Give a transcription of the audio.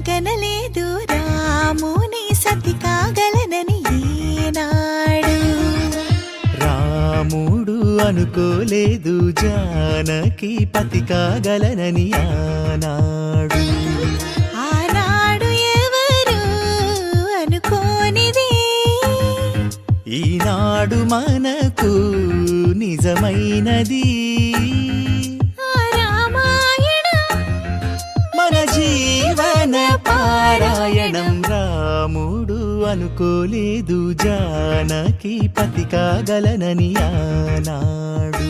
కలగనలేదు రాముని సతి కాగలనని ఈనాడు. రాముడు అనుకోలేదు జానకి పతి కాగలనని ఆనాడు. ఆనాడు ఎవరు అనుకోనిది ఈనాడు మనకు నిజమైనది. మన జీవన పారాయణం. రాముడు అనుకోలేదు జానకి పతి కాగలనని ఆనాడు.